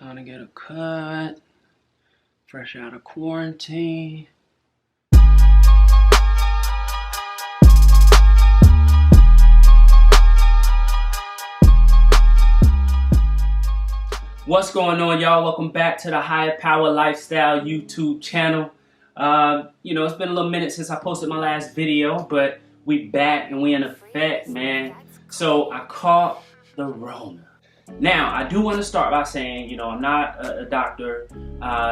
Time to get a cut. Fresh out of quarantine. What's going on, y'all? Welcome back to the Higher Power Lifestyle YouTube channel. It's been a little minute since I posted my last video, but we back and we in effect, man. So I caught the Rona. Now, I do want to start by saying, I'm not a doctor,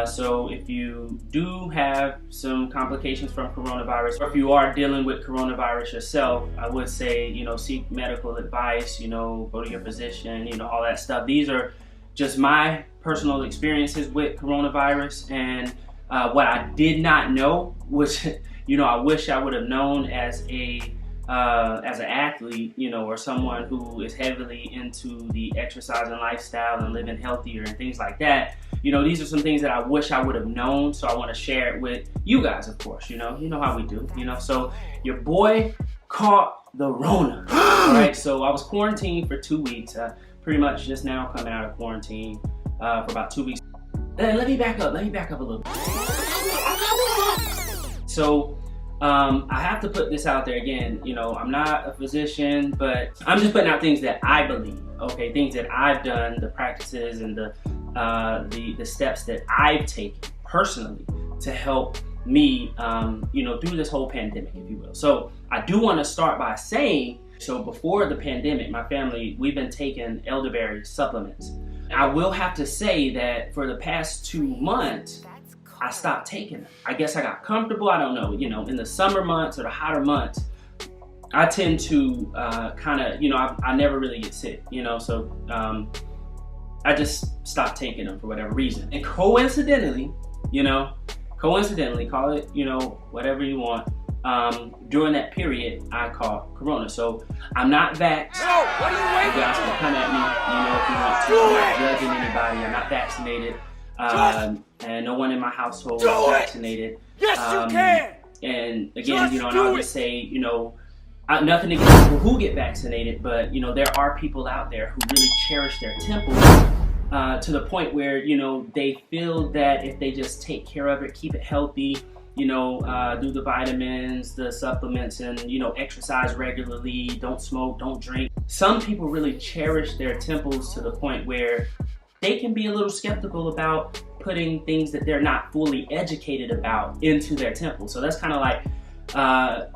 so if you do have some complications from coronavirus, or if you are dealing with coronavirus yourself, I would say, seek medical advice, go to your physician, all that stuff. These are just my personal experiences with coronavirus, and what I did not know was, I wish I would have known as an athlete, or someone who is heavily into the exercise and lifestyle and living healthier and things like that. These are some things that I wish I would have known, so I want to share it with you guys, of course. You know how we do, so your boy caught the Rona. All right, so I was quarantined for 2 weeks, pretty much just now coming out of quarantine for about 2 weeks. Let me back up a little bit. So I have to put this out there again. I'm not a physician, but I'm just putting out things that I believe. Okay, things that I've done, the practices and the steps that I've taken personally to help me, through this whole pandemic, if you will. So I do want to start by saying, so before the pandemic, my family, we've been taking elderberry supplements. I will have to say that for the past 2 months, I stopped taking them. I guess I got comfortable. I don't know. In the summer months or the hotter months, I tend to I never really get sick. So I just stopped taking them for whatever reason. And coincidentally, call it, whatever you want. During that period, I caught Corona. So I'm not vaxxed. No, what are you waiting for? You guys can come at me, if you want to. I'm not judging anybody. I'm not vaccinated. And no one in my household is vaccinated. Yes, you can. And again, and I'll just say, nothing against people who get vaccinated, but there are people out there who really cherish their temples to the point where they feel that if they just take care of it, keep it healthy, do the vitamins, the supplements, and exercise regularly, don't smoke, don't drink. Some people really cherish their temples to the point where they can be a little skeptical about putting things that they're not fully educated about into their temple. So that's kind of like,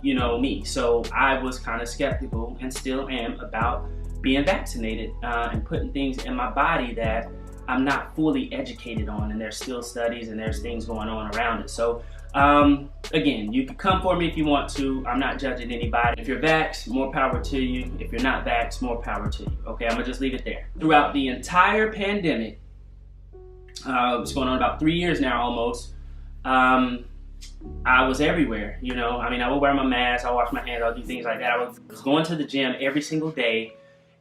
me. So I was kind of skeptical and still am about being vaccinated and putting things in my body that I'm not fully educated on, and there's still studies and there's things going on around it. So again, you can come for me if you want to. I'm not judging anybody. If you're vaxxed, more power to you. If you're not vaxxed, more power to you. Okay, I'm gonna just leave it there. Throughout the entire pandemic, it's going on about 3 years now almost, I was everywhere, I would wear my mask, I'll wash my hands, I'll do things like that. I was going to the gym every single day,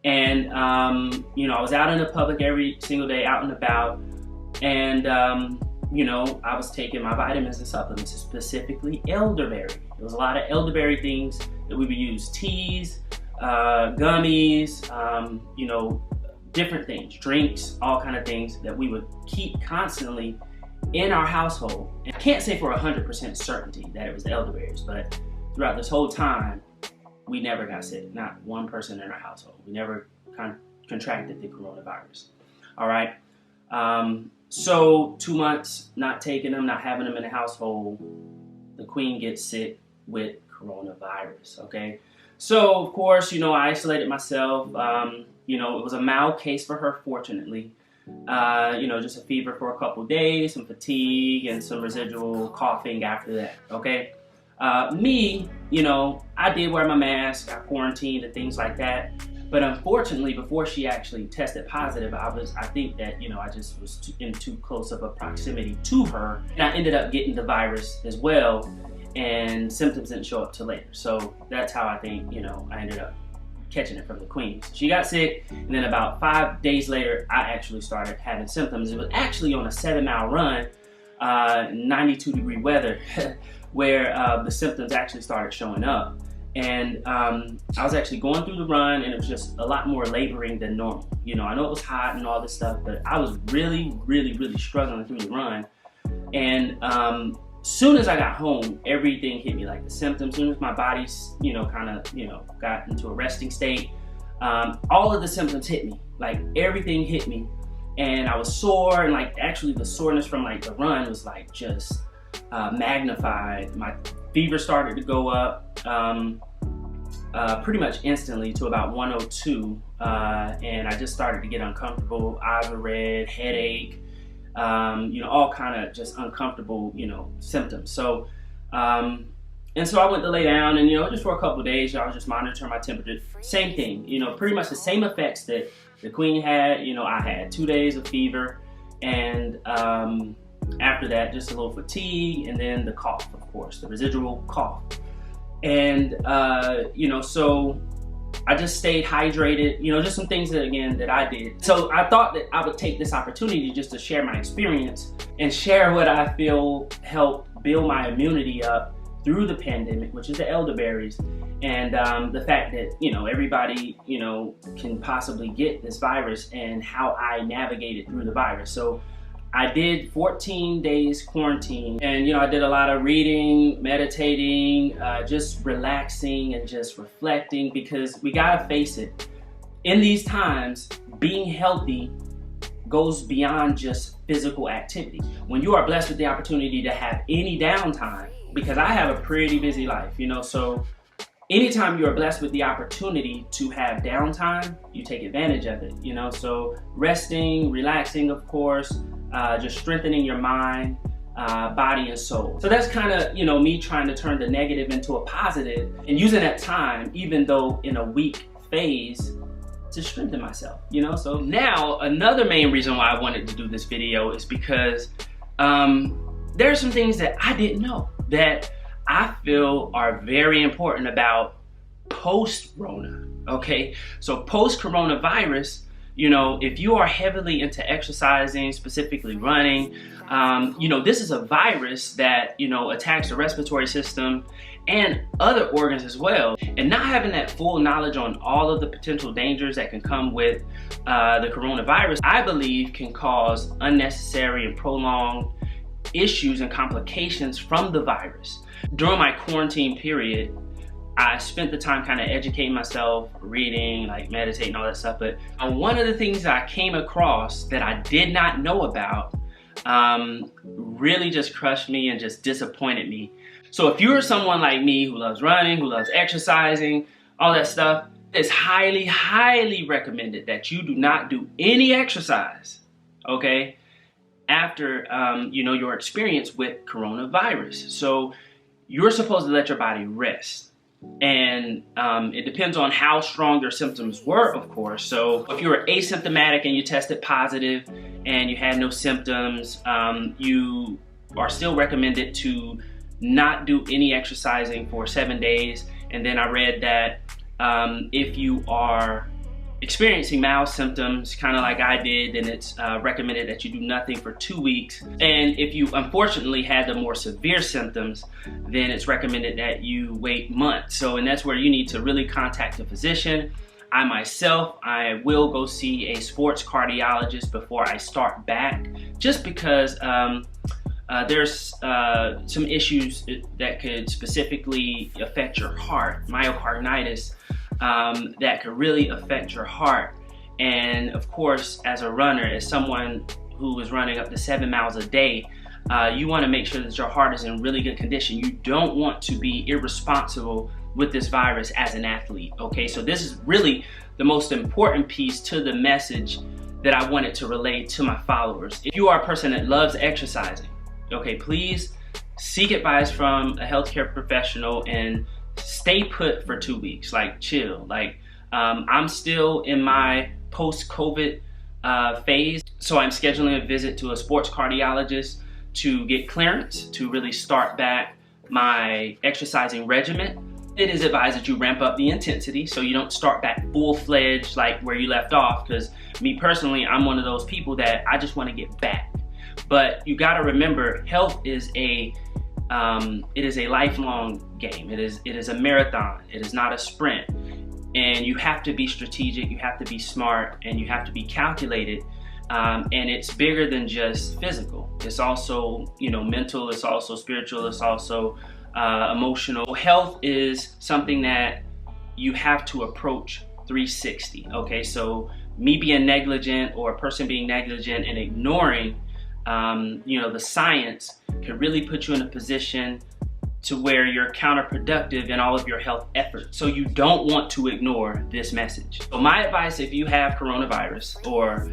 and I was out in the public every single day, out and about, and I was taking my vitamins and supplements, specifically elderberry. There was a lot of elderberry things that we would use, teas, gummies, different things, drinks, all kind of things that we would keep constantly in our household. And I can't say for 100% certainty that it was the elderberries, but throughout this whole time, we never got sick. Not one person in our household. We never contracted the coronavirus. All right. So 2 months not taking them, not having them in the household, the queen gets sick with coronavirus. Okay. So of course, I isolated myself. It was a mild case for her, fortunately. Just a fever for a couple days, some fatigue, and some residual coughing after that, okay? Me, I did wear my mask, got quarantined and things like that. But unfortunately, before she actually tested positive, I think that, I just was in too close of a proximity to her. And I ended up getting the virus as well, and symptoms didn't show up till later. So that's how I think, I ended up catching it from the queen. She got sick, and then about 5 days later, I actually started having symptoms. It was actually on a 7-mile run, 92-degree weather, where the symptoms actually started showing up. And I was actually going through the run, and it was just a lot more laboring than normal. You know, I know it was hot and all this stuff, but I was really struggling through the run. And soon as I got home, everything hit me, like the symptoms. Soon as my body, got into a resting state, all of the symptoms hit me. Like everything hit me, and I was sore, and like actually the soreness from like the run was like just magnified. My fever started to go up pretty much instantly to about 102, and I just started to get uncomfortable. Eyes were red, headache. All kind of just uncomfortable, symptoms. So, and so I went to lay down, and, just for a couple of days, I was just monitoring my temperature. Same thing, pretty much the same effects that the queen had. I had 2 days of fever, and after that, just a little fatigue, and then the cough, of course, the residual cough. And, so I just stayed hydrated, just some things that I did. So I thought that I would take this opportunity just to share my experience and share what I feel helped build my immunity up through the pandemic, which is the elderberries, and the fact that, everybody, can possibly get this virus, and how I navigated through the virus. So I did 14 days quarantine, and I did a lot of reading, meditating, just relaxing and just reflecting, because we gotta face it, in these times, being healthy goes beyond just physical activity. When you are blessed with the opportunity to have any downtime, because I have a pretty busy life, so anytime you are blessed with the opportunity to have downtime, you take advantage of it, so resting, relaxing, of course, just strengthening your mind, body, and soul. So that's kind of, me trying to turn the negative into a positive, and using that time, even though in a weak phase, to strengthen myself, So now, another main reason why I wanted to do this video is because there are some things that I didn't know that I feel are very important about post-Rona, okay? So post-coronavirus, if you are heavily into exercising, specifically running, this is a virus that, attacks the respiratory system and other organs as well. And not having that full knowledge on all of the potential dangers that can come with the coronavirus, I believe can cause unnecessary and prolonged issues and complications from the virus. During my quarantine period, I spent the time kind of educating myself, reading, like meditating, all that stuff. But one of the things that I came across that I did not know about really just crushed me and just disappointed me. So if you're someone like me who loves running, who loves exercising, all that stuff, it's highly recommended that you do not do any exercise, okay, after your experience with coronavirus. So you're supposed to let your body rest. And it depends on how strong your symptoms were, of course. So if you were asymptomatic and you tested positive and you had no symptoms, you are still recommended to not do any exercising for 7 days. And then I read that if you are experiencing mild symptoms, kind of like I did, then it's recommended that you do nothing for 2 weeks. And if you unfortunately had the more severe symptoms, then it's recommended that you wait months. So, and that's where you need to really contact a physician. I myself, I will go see a sports cardiologist before I start back, just because there's some issues that could specifically affect your heart, myocarditis, that could really affect your heart. And of course, as a runner, as someone who is running up to 7 miles a day, you want to make sure that your heart is in really good condition. You don't want to be irresponsible with this virus as an athlete, okay? So this is really the most important piece to the message that I wanted to relay to my followers. If you are a person that loves exercising, okay, please seek advice from a healthcare professional and stay put for 2 weeks, like chill. Like I'm still in my post-COVID phase, so I'm scheduling a visit to a sports cardiologist to get clearance to really start back my exercising regimen. It is advised that you ramp up the intensity so you don't start back full-fledged like where you left off, because me personally, I'm one of those people that I just want to get back. But you got to remember, health is a it is a lifelong game. It is a marathon. It is not a sprint. And you have to be strategic, you have to be smart, and you have to be calculated. And it's bigger than just physical. It's also, mental, it's also spiritual, it's also emotional. Health is something that you have to approach 360, okay? So me being negligent, or a person being negligent and ignoring, the science can really put you in a position to where you're counterproductive in all of your health efforts. So you don't want to ignore this message. So my advice, if you have coronavirus or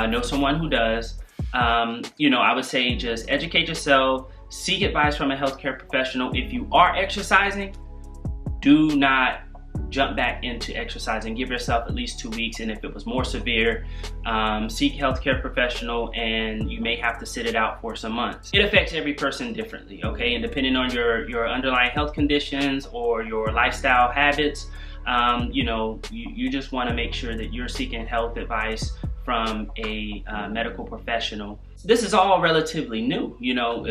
know someone who does, I would say just educate yourself, seek advice from a healthcare professional. If you are exercising, do not jump back into exercising. Give yourself at least 2 weeks, and if it was more severe, seek healthcare professional, and you may have to sit it out for some months. It affects every person differently, okay? And depending on your underlying health conditions or your lifestyle habits, you just want to make sure that you're seeking health advice from a medical professional. This is all relatively new,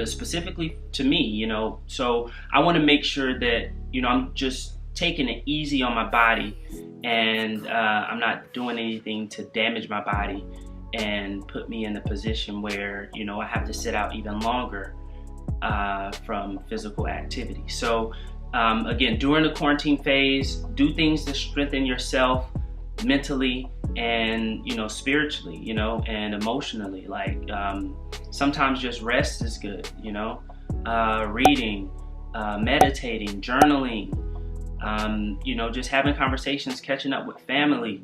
specifically to me, so I want to make sure that, I'm just taking it easy on my body, and I'm not doing anything to damage my body and put me in a position where, I have to sit out even longer from physical activity. So again, during the quarantine phase, do things to strengthen yourself mentally and, spiritually, and emotionally. Like sometimes just rest is good, reading, meditating, journaling, just having conversations, catching up with family,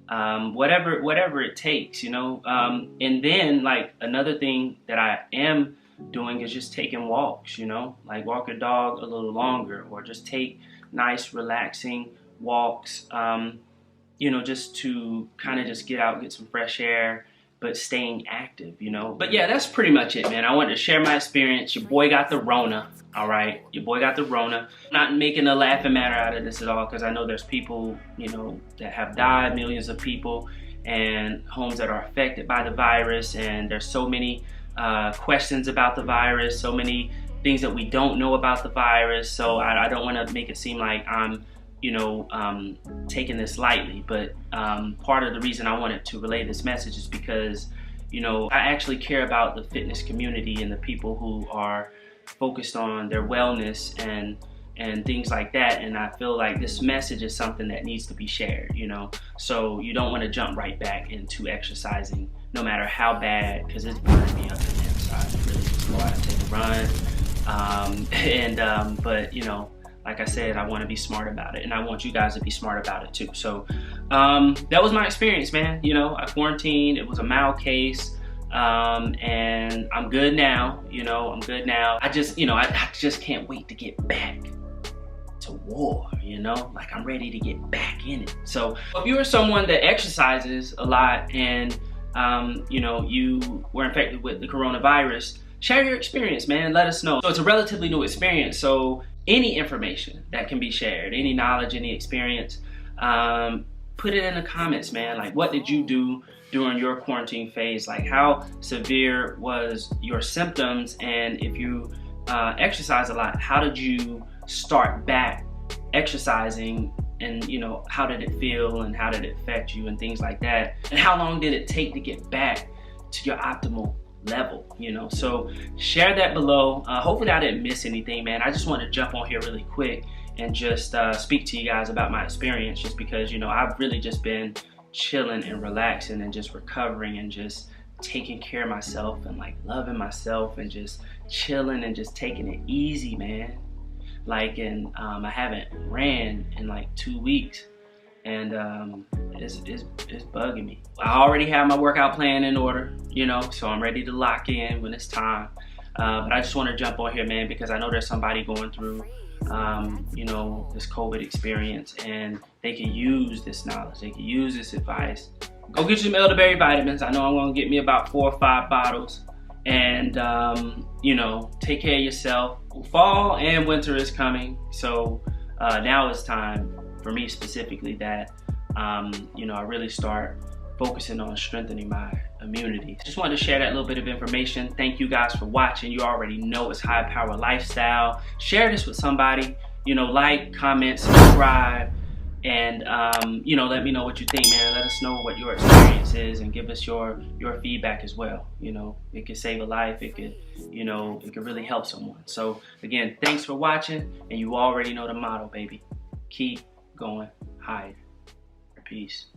whatever it takes, and then like another thing that I am doing is just taking walks, like walk your dog a little longer, or just take nice relaxing walks, just to kind of just get out, get some fresh air, but staying active, But yeah, that's pretty much it, man. I wanted to share my experience. Your boy got the Rona, all right? Your boy got the Rona. Not making a laughing matter out of this at all, because I know there's people, that have died, millions of people, and homes that are affected by the virus, and there's so many questions about the virus, so many things that we don't know about the virus. So I don't want to make it seem like I'm taking this lightly, but part of the reason I wanted to relay this message is because, I actually care about the fitness community and the people who are focused on their wellness and things like that. And I feel like this message is something that needs to be shared, so you don't want to jump right back into exercising, no matter how bad, because it's burning me up on the inside. I really just go out and take a run, but like I said, I want to be smart about it, and I want you guys to be smart about it too. So that was my experience, man. I quarantined. It was a mild case, and I'm good now. I'm good now. I just can't wait to get back to war. Like I'm ready to get back in it. So if you are someone that exercises a lot and you were infected with the coronavirus, share your experience, man. Let us know. So it's a relatively new experience, so any information that can be shared, any knowledge, any experience, put it in the comments, man. Like, what did you do during your quarantine phase? Like, how severe was your symptoms? And if you exercise a lot, how did you start back exercising? And how did it feel, and how did it affect you, and things like that? And how long did it take to get back to your optimal level? So share that below. Hopefully I didn't miss anything, man. I just want to jump on here really quick and just speak to you guys about my experience, just because I've really just been chilling and relaxing and just recovering and just taking care of myself and like loving myself and just chilling and just taking it easy, man. Like, and I haven't ran in like 2 weeks, and it's bugging me. I already have my workout plan in order, so I'm ready to lock in when it's time. But I just want to jump on here, man, because I know there's somebody going through, this COVID experience, and they can use this knowledge, they can use this advice. Go get you some elderberry vitamins. I know I'm gonna get me about 4 or 5 bottles, and take care of yourself. Fall and winter is coming, so now it's time for me specifically that I really start focusing on strengthening my immunity. Just wanted to share that little bit of information. Thank you guys for watching. You already know it's High Power Lifestyle. Share this with somebody. You know, like, comment, subscribe, and you know, let me know what you think, man. Let us know what your experience is, and give us your feedback as well. You know, it could save a life. It could, you know, it could really help someone. So again, thanks for watching, and you already know the motto, baby. Keep going higher. Peace.